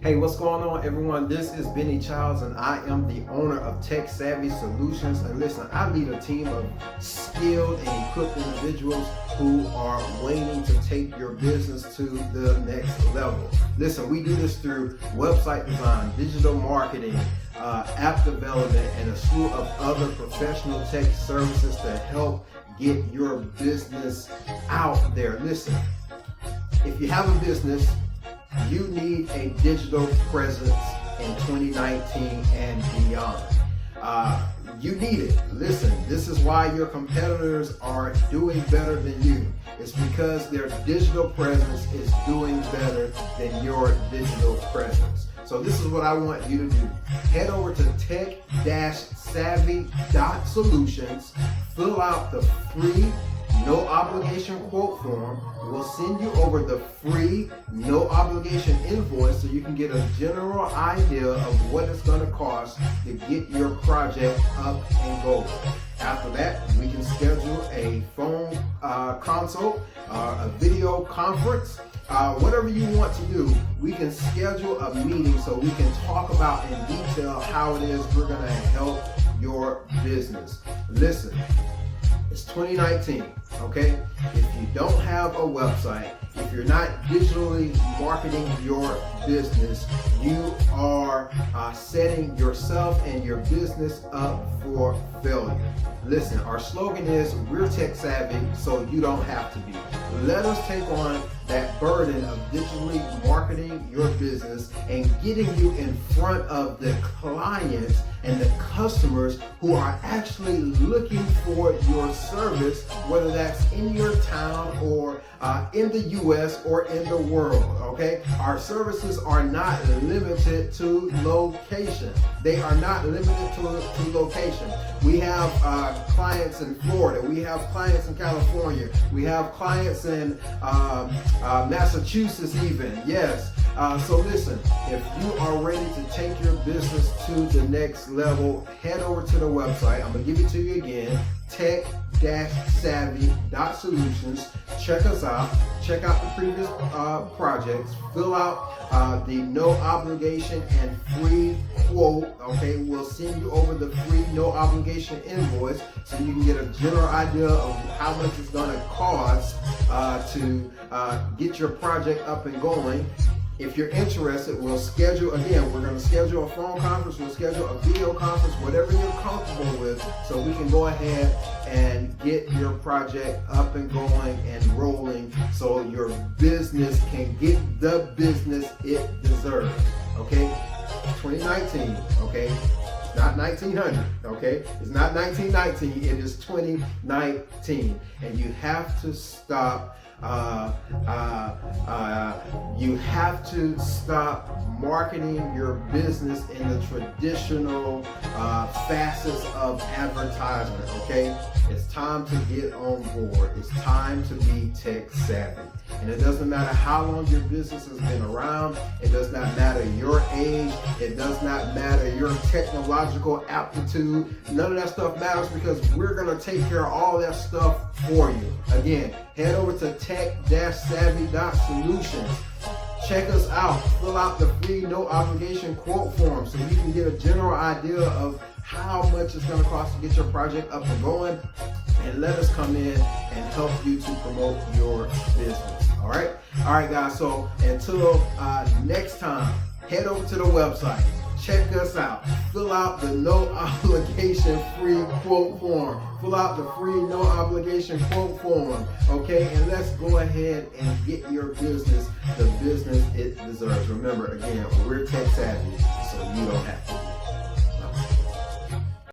Hey, what's going on, everyone? This is Benny Childs, and I am the owner of Tech Savvy Solutions. And listen, I lead a team of skilled and equipped individuals who are waiting to take your business to the next level. Listen, we do this through website design, digital marketing, app development, and a slew of other professional tech services to help get your business out there. Listen, if you have a business, you need a digital presence in 2019 and beyond. You need it. Listen, this is why your competitors are doing better than you. It's because their digital presence is doing better than your digital presence. So this is what I want you to do. Head over to tech-savvy.solutions, fill out the free no obligation quote form. We'll send you over the free no obligation invoice so you can get a general idea of what it's going to cost to get your project up and going. After that, we can schedule a phone consult, a video conference, whatever you want to do. We can schedule a meeting so we can talk about in detail how it is we're going to help your business. Listen, it's 2019, okay? If you don't have a website, if you're not digitally marketing your business, you are setting yourself and your business up for failure. Listen, our slogan is, we're tech savvy, so you don't have to be. Let us take on that burden of digitally marketing your business and getting you in front of the clients and the customers who are actually looking for your service, whether that's in your town or in the U.S. or in the world, okay? Our services are not limited to location. They are not limited to location. We have clients in Florida. We have clients in California. We have clients in Massachusetts even, yes. So listen, if you are ready to take your business to the next level, head over to the website. I'm going to give it to you again, tech-savvy.solutions. Check us out. Check out the previous projects. Fill out the no obligation and free quote. Okay, we'll send you over the free no obligation invoice so you can get a general idea of how much it's going to cost to get your project up and going. If you're interested, we'll schedule, again, we're going to schedule a phone conference, we'll schedule a video conference, whatever you're comfortable with, so we can go ahead and get your project up and going and rolling so your business can get the business it deserves, okay? 2019, okay? It's not 1900, okay? It's not 1919, it is 2019, and you have to stop marketing your business in the traditional facets of advertisement, okay? It's time to get on board. It's time to be tech savvy. And it doesn't matter how long your business has been around. It does not matter your age. It does not matter your technological aptitude. None of that stuff matters because we're going to take care of all that stuff for you. Again, head over to tech-savvy.solutions. Check us out. Fill out the free no obligation quote form so you can get a general idea of how much it's going to cost to get your project up and going, and let us come in and help you to promote your business. All right, guys. So until next time, head over to the website. Check us out. Fill out the no obligation free quote form. Fill out the free no obligation quote form, okay? And let's go ahead and get your business the business it deserves. Remember, again, we're tech savvy, so you don't have to.